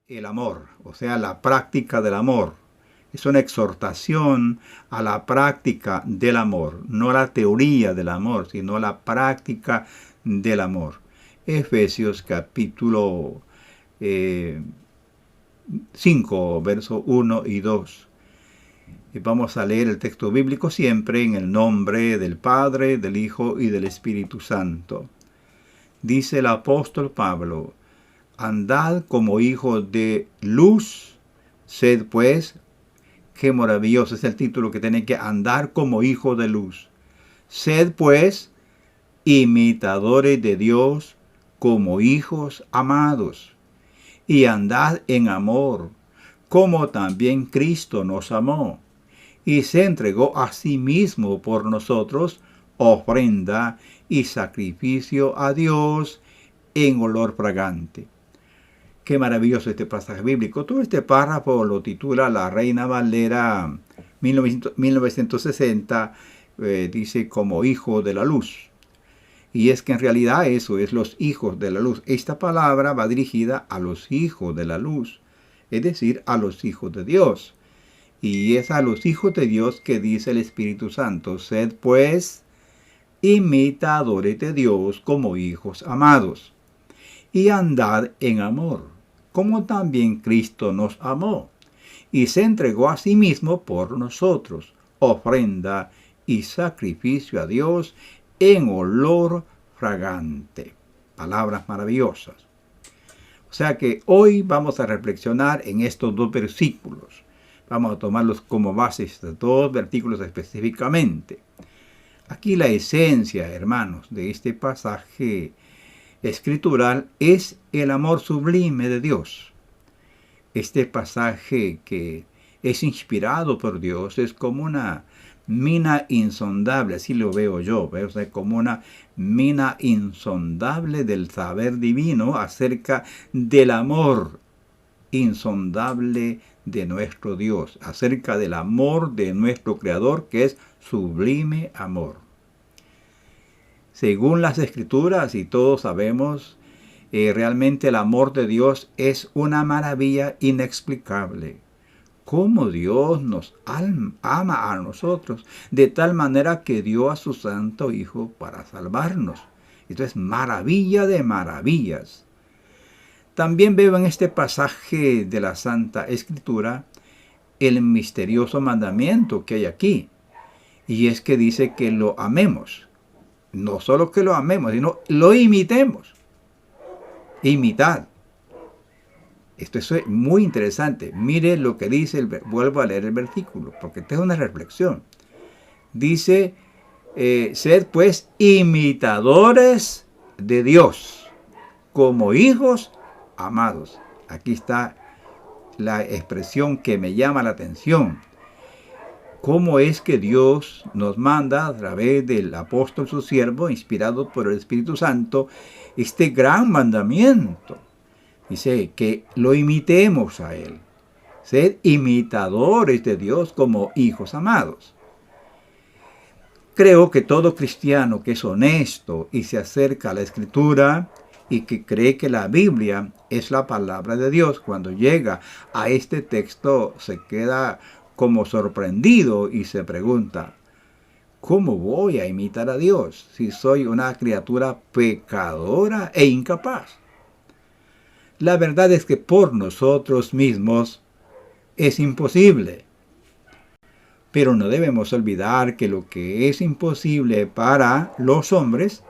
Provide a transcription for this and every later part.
el amor, o sea, la práctica del amor. Es una exhortación a la práctica del amor, no a la teoría del amor, sino a la práctica del amor. Efesios capítulo 5, verso 1 y 2. Y vamos a leer el texto bíblico siempre en el nombre del Padre, del Hijo y del Espíritu Santo. Dice el apóstol Pablo: andad como hijos de luz, sed pues, qué maravilloso es el título que tiene, que andar como hijos de luz. Sed pues imitadores de Dios como hijos amados, y andad en amor, como también Cristo nos amó, y se entregó a sí mismo por nosotros, ofrenda y sacrificio a Dios en olor fragante. Qué maravilloso este pasaje bíblico. Todo este párrafo lo titula la Reina Valera 1960, dice como hijo de la luz. Y es que en realidad eso es los hijos de la luz. Esta palabra va dirigida a los hijos de la luz, es decir, a los hijos de Dios. Y es a los hijos de Dios que dice el Espíritu Santo: sed pues imitadores de Dios como hijos amados, y andad en amor, como también Cristo nos amó, y se entregó a sí mismo por nosotros, ofrenda y sacrificio a Dios en olor fragante. Palabras maravillosas. O sea que hoy vamos a reflexionar en estos dos versículos. Vamos a tomarlos como base, estos dos versículos específicamente. Aquí la esencia, hermanos, de este pasaje escritural es el amor sublime de Dios. Este pasaje, que es inspirado por Dios, es como una mina insondable, así lo veo yo, ¿ves? O sea, como una mina insondable del saber divino acerca del amor insondable de nuestro Dios, acerca del amor de nuestro Creador, que es sublime amor. Según las Escrituras, y todos sabemos, realmente el amor de Dios es una maravilla inexplicable. Cómo Dios nos ama a nosotros, de tal manera que dio a su Santo Hijo para salvarnos. Esto es maravilla de maravillas. También veo en este pasaje de la Santa Escritura el misterioso mandamiento que hay aquí. Y es que dice que lo amemos. No solo que lo amemos, sino lo imitemos. Imitad. Esto es muy interesante. Mire lo que dice, vuelvo a leer el versículo, porque esta es una reflexión. Dice, sed pues imitadores de Dios, como hijos amados. Aquí está la expresión que me llama la atención. ¿Cómo es que Dios nos manda a través del apóstol, su siervo, inspirado por el Espíritu Santo, este gran mandamiento? Dice que lo imitemos a Él. Sed imitadores de Dios como hijos amados. Creo que todo cristiano que es honesto y se acerca a la Escritura y que cree que la Biblia es la palabra de Dios, cuando llega a este texto se queda como sorprendido y se pregunta: ¿cómo voy a imitar a Dios si soy una criatura pecadora e incapaz? La verdad es que por nosotros mismos es imposible. Pero no debemos olvidar que lo que es imposible para los hombres,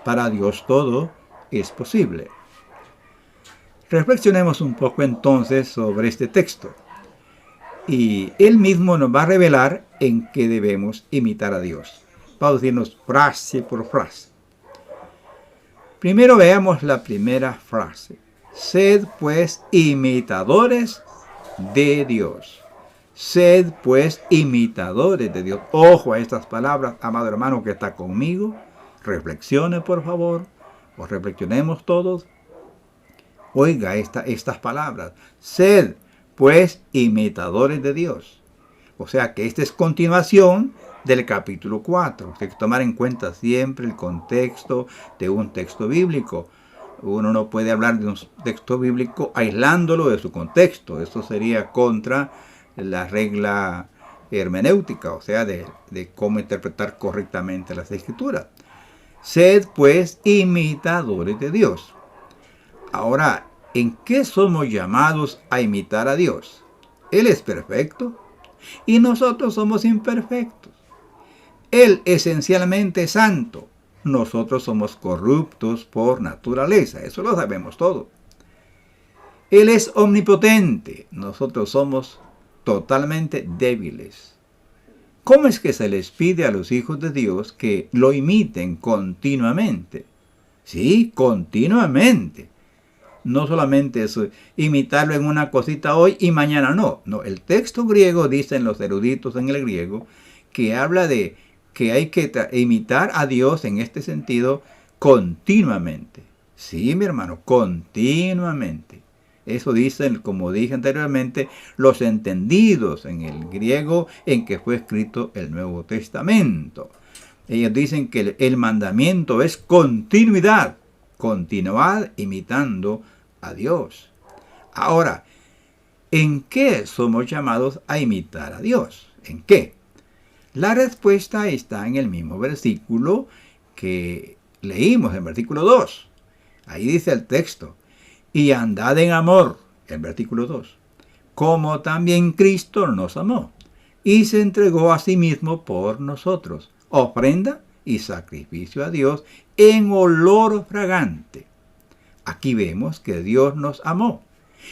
para Dios todo es posible. Reflexionemos un poco entonces sobre este texto. Y Él mismo nos va a revelar en qué debemos imitar a Dios. Vamos a decirnos frase por frase. Primero veamos la primera frase. Sed pues imitadores de Dios. Sed pues imitadores de Dios. Ojo a estas palabras, amado hermano que está conmigo. Reflexione, por favor. O reflexionemos todos. Oiga estas palabras. Sed pues imitadores de Dios. O sea que esta es continuación del capítulo 4. Hay que tomar en cuenta siempre el contexto de un texto bíblico. Uno no puede hablar de un texto bíblico aislándolo de su contexto. Eso sería contra la regla hermenéutica, o sea, de cómo interpretar correctamente las escrituras. Sed pues imitadores de Dios. Ahora, ¿en qué somos llamados a imitar a Dios? Él es perfecto y nosotros somos imperfectos. Él esencialmente es santo. Nosotros somos corruptos por naturaleza. Eso lo sabemos todo. Él es omnipotente. Nosotros somos totalmente débiles. ¿Cómo es que se les pide a los hijos de Dios que lo imiten continuamente? Sí, continuamente. No solamente eso, imitarlo en una cosita hoy y mañana no. No, el texto griego, dicen los eruditos en el griego, que habla de que hay que imitar a Dios en este sentido continuamente. Sí, mi hermano, continuamente. Eso dicen, como dije anteriormente, los entendidos en el griego en que fue escrito el Nuevo Testamento. Ellos dicen que el mandamiento es continuidad. Continuad imitando a Dios. Ahora, ¿en qué somos llamados a imitar a Dios? ¿En qué? La respuesta está en el mismo versículo que leímos, en versículo 2. Ahí dice el texto, y andad en amor, el versículo 2, como también Cristo nos amó, y se entregó a sí mismo por nosotros, ofrenda y sacrificio a Dios en olor fragante. Aquí vemos que Dios nos amó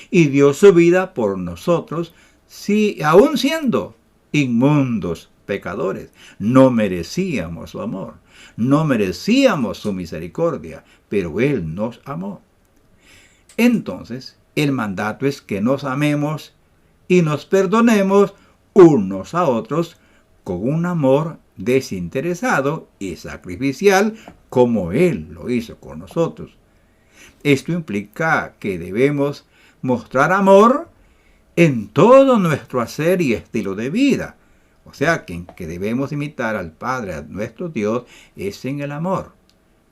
y dio su vida por nosotros, aún siendo inmundos pecadores. No merecíamos su amor, no merecíamos su misericordia, pero Él nos amó. Entonces, el mandato es que nos amemos y nos perdonemos unos a otros con un amor desinteresado y sacrificial como Él lo hizo con nosotros. Esto implica que debemos mostrar amor en todo nuestro hacer y estilo de vida. O sea, que debemos imitar al Padre, a nuestro Dios, es en el amor.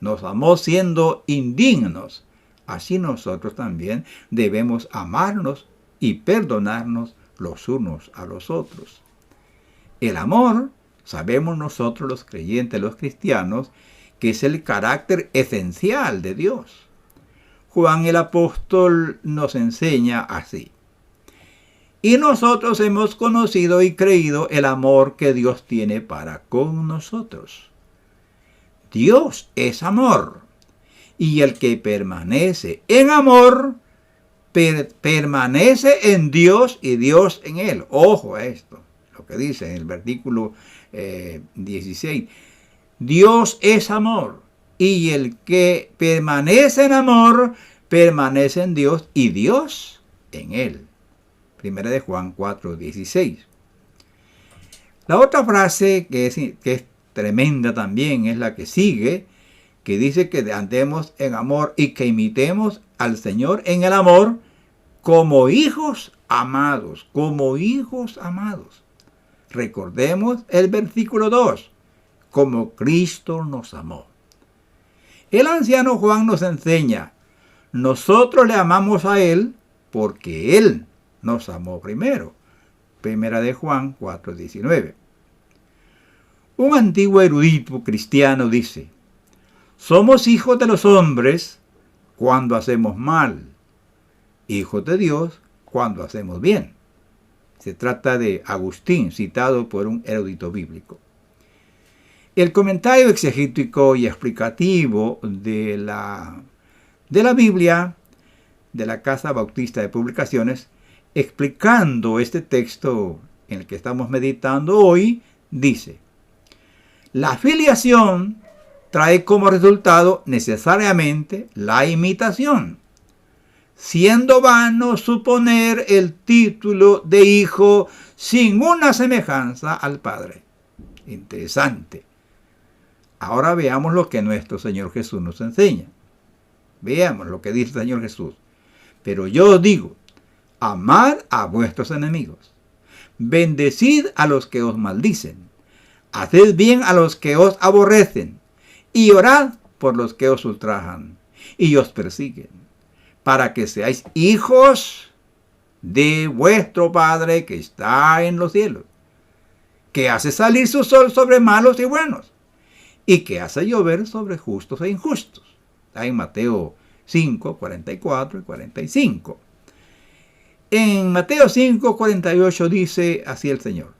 Nos amó siendo indignos. Así nosotros también debemos amarnos y perdonarnos los unos a los otros. El amor, sabemos nosotros los creyentes, los cristianos, que es el carácter esencial de Dios. Juan el apóstol nos enseña así. Y nosotros hemos conocido y creído el amor que Dios tiene para con nosotros. Dios es amor. Y el que permanece en amor, permanece en Dios y Dios en él. Ojo a esto, lo que dice en el versículo 16. Dios es amor. Y el que permanece en amor, permanece en Dios y Dios en él. Primera de Juan 4:16. La otra frase que es tremenda también es la que sigue, que dice que andemos en amor y que imitemos al Señor en el amor como hijos amados, como hijos amados. Recordemos el versículo 2, como Cristo nos amó. El anciano Juan nos enseña, nosotros le amamos a Él porque Él nos amó primero. Primera de Juan 4:19. Un antiguo erudito cristiano dice, somos hijos de los hombres cuando hacemos mal, hijos de Dios cuando hacemos bien. Se trata de Agustín, citado por un erudito bíblico. El comentario exegético y explicativo de la Biblia, de la Casa Bautista de Publicaciones, explicando este texto en el que estamos meditando hoy, dice, la filiación trae como resultado necesariamente la imitación, siendo vano suponer el título de hijo sin una semejanza al Padre. Interesante. Ahora veamos lo que nuestro Señor Jesús nos enseña. Veamos lo que dice el Señor Jesús. Pero yo os digo, amad a vuestros enemigos, bendecid a los que os maldicen, haced bien a los que os aborrecen, y orad por los que os ultrajan y os persiguen, para que seáis hijos de vuestro Padre que está en los cielos, que hace salir su sol sobre malos y buenos, y que hace llover sobre justos e injustos. Está en Mateo 5, 44 y 45. En Mateo 5, 48 dice así el Señor: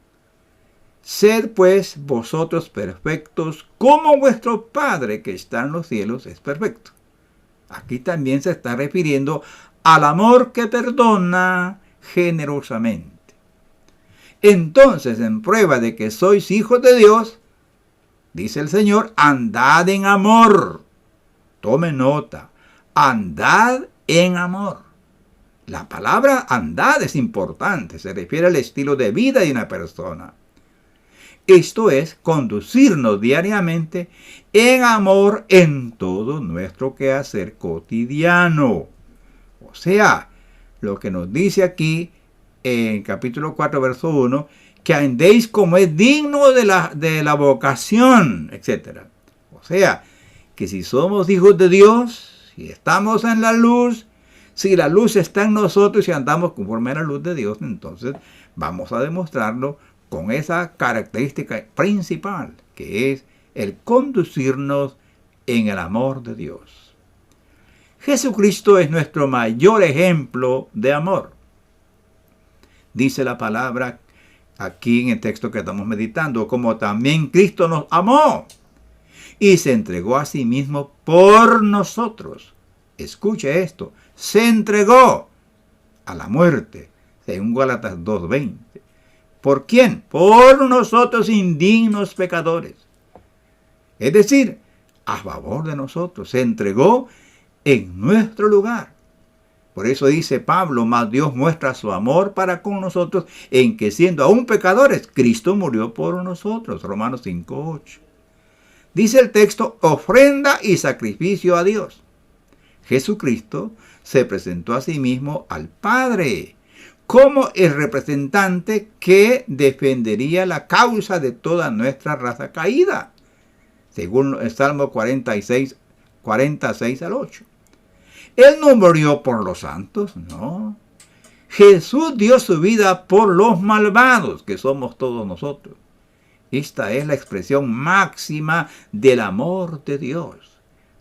sed pues vosotros perfectos, como vuestro Padre que está en los cielos es perfecto. Aquí también se está refiriendo al amor que perdona generosamente. Entonces, en prueba de que sois hijos de Dios, dice el Señor, andad en amor. Tome nota, andad en amor. La palabra andad es importante, se refiere al estilo de vida de una persona. Esto es conducirnos diariamente en amor en todo nuestro quehacer cotidiano. O sea, lo que nos dice aquí en capítulo 4, verso 1, que andéis como es digno de la vocación, etc. O sea, que si somos hijos de Dios, si estamos en la luz, si la luz está en nosotros y andamos conforme a la luz de Dios, entonces vamos a demostrarlo con esa característica principal, que es el conducirnos en el amor de Dios. Jesucristo es nuestro mayor ejemplo de amor. Dice la palabra aquí en el texto que estamos meditando, como también Cristo nos amó y se entregó a sí mismo por nosotros. Escuche esto, se entregó a la muerte, según Gálatas 2:20. ¿Por quién? Por nosotros indignos pecadores. Es decir, a favor de nosotros. Se entregó en nuestro lugar. Por eso dice Pablo, mas Dios muestra su amor para con nosotros en que siendo aún pecadores, Cristo murió por nosotros. Romanos 5:8. Dice el texto, ofrenda y sacrificio a Dios. Jesucristo se presentó a sí mismo al Padre como el representante que defendería la causa de toda nuestra raza caída, según el Salmo 46 al 8. Él no murió por los santos, no. Jesús dio su vida por los malvados, que somos todos nosotros. Esta es la expresión máxima del amor de Dios.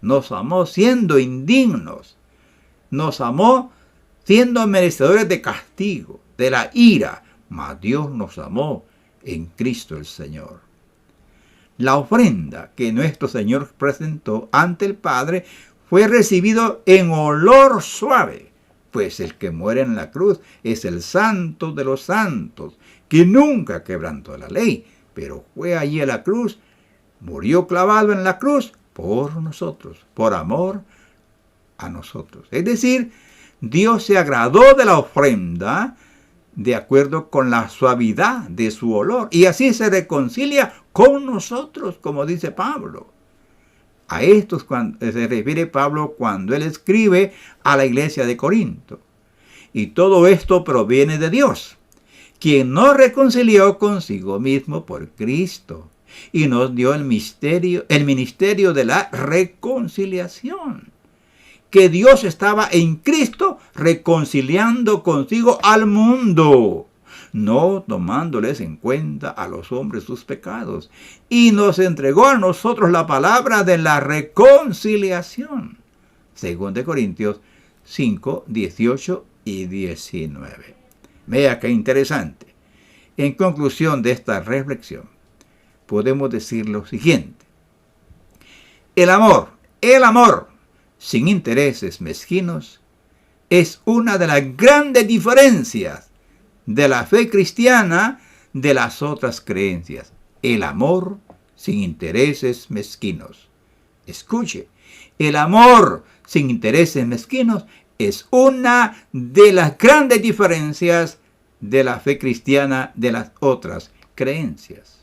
Nos amó siendo indignos. Nos amó siendo merecedores de castigo, de la ira, mas Dios nos amó en Cristo el Señor. La ofrenda que nuestro Señor presentó ante el Padre fue recibido en olor suave, pues el que muere en la cruz es el santo de los santos, que nunca quebrantó la ley, pero fue allí a la cruz, murió clavado en la cruz por nosotros, por amor a nosotros. Es decir, Dios se agradó de la ofrenda de acuerdo con la suavidad de su olor, y así se reconcilia con nosotros, como dice Pablo. A estos se refiere Pablo cuando él escribe a la iglesia de Corinto. Y todo esto proviene de Dios, quien nos reconcilió consigo mismo por Cristo y nos dio el ministerio de la reconciliación. Que Dios estaba en Cristo reconciliando consigo al mundo, no tomándoles en cuenta a los hombres sus pecados, y nos entregó a nosotros la palabra de la reconciliación. 2 Corintios 5, 18 y 19. Vea qué interesante. En conclusión de esta reflexión, podemos decir lo siguiente. El amor, sin intereses mezquinos, es una de las grandes diferencias de la fe cristiana de las otras creencias. El amor sin intereses mezquinos. Escuche, el amor sin intereses mezquinos es una de las grandes diferencias de la fe cristiana de las otras creencias.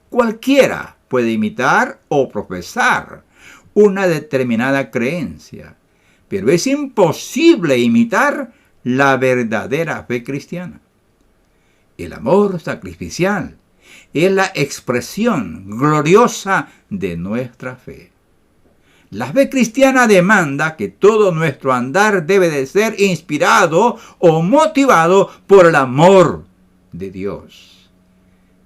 Cualquiera puede imitar o profesar una determinada creencia, pero es imposible imitar la verdadera fe cristiana. El amor sacrificial es la expresión gloriosa de nuestra fe. La fe cristiana demanda que todo nuestro andar debe de ser inspirado o motivado por el amor de Dios.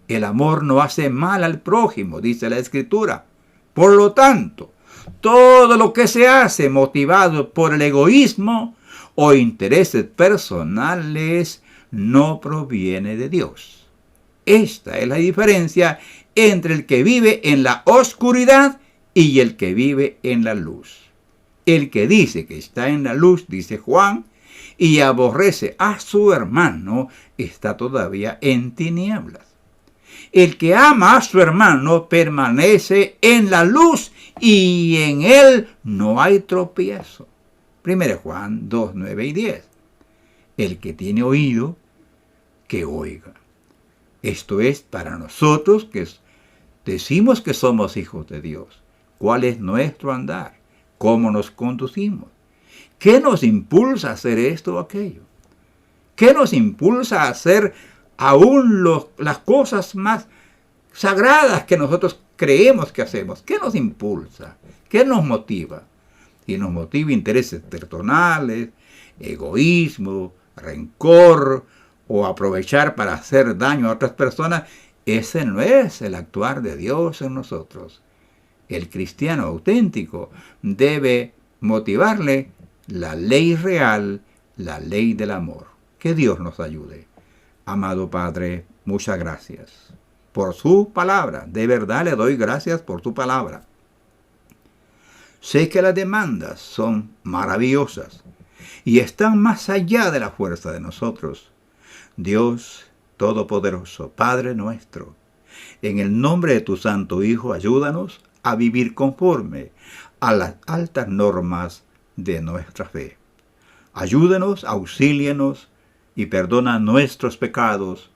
El amor no hace mal al prójimo, dice la Escritura. Por lo tanto, todo lo que se hace motivado por el egoísmo o intereses personales no proviene de Dios. Esta es la diferencia entre el que vive en la oscuridad y el que vive en la luz. El que dice que está en la luz, dice Juan, y aborrece a su hermano, está todavía en tinieblas. El que ama a su hermano permanece en la luz y en él no hay tropiezo. 1 Juan 2, 9 y 10. El que tiene oído, que oiga. Esto es para nosotros que decimos que somos hijos de Dios. ¿Cuál es nuestro andar? ¿Cómo nos conducimos? ¿Qué nos impulsa a hacer esto o aquello? ¿Qué nos impulsa a hacer aún las cosas más sagradas que nosotros creemos que hacemos? ¿Qué nos impulsa? ¿Qué nos motiva? Y nos motiva intereses personales, egoísmo, rencor o aprovechar para hacer daño a otras personas. Ese no es el actuar de Dios en nosotros. El cristiano auténtico debe motivarle la ley real, la ley del amor. Que Dios nos ayude. Amado Padre, muchas gracias por su palabra. De verdad le doy gracias por tu palabra. Sé que las demandas son maravillosas y están más allá de la fuerza de nosotros. Dios Todopoderoso, Padre nuestro, en el nombre de tu Santo Hijo, ayúdanos a vivir conforme a las altas normas de nuestra fe. Ayúdanos, auxílianos y perdona nuestros pecados,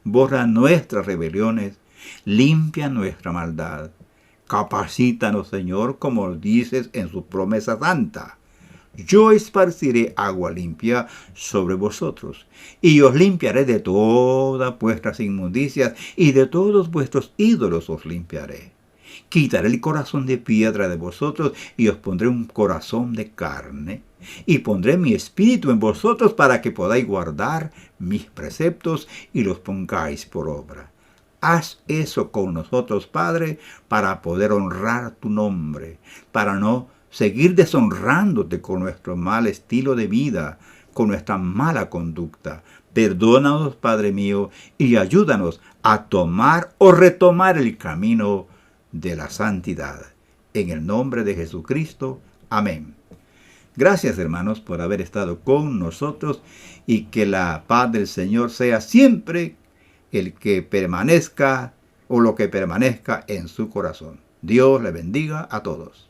borra nuestras rebeliones, limpia nuestra maldad. Capacítanos, Señor, como dices en su promesa santa. Yo esparciré agua limpia sobre vosotros, y os limpiaré de todas vuestras inmundicias, y de todos vuestros ídolos os limpiaré. Quitaré el corazón de piedra de vosotros, y os pondré un corazón de carne, y pondré mi espíritu en vosotros para que podáis guardar mis preceptos y los pongáis por obra. Haz eso con nosotros, Padre, para poder honrar tu nombre, para no seguir deshonrándote con nuestro mal estilo de vida, con nuestra mala conducta. Perdónanos, Padre mío, y ayúdanos a tomar o retomar el camino de la santidad. En el nombre de Jesucristo. Amén. Gracias, hermanos, por haber estado con nosotros y que la paz del Señor sea siempre el que permanezca o lo que permanezca en su corazón. Dios le bendiga a todos.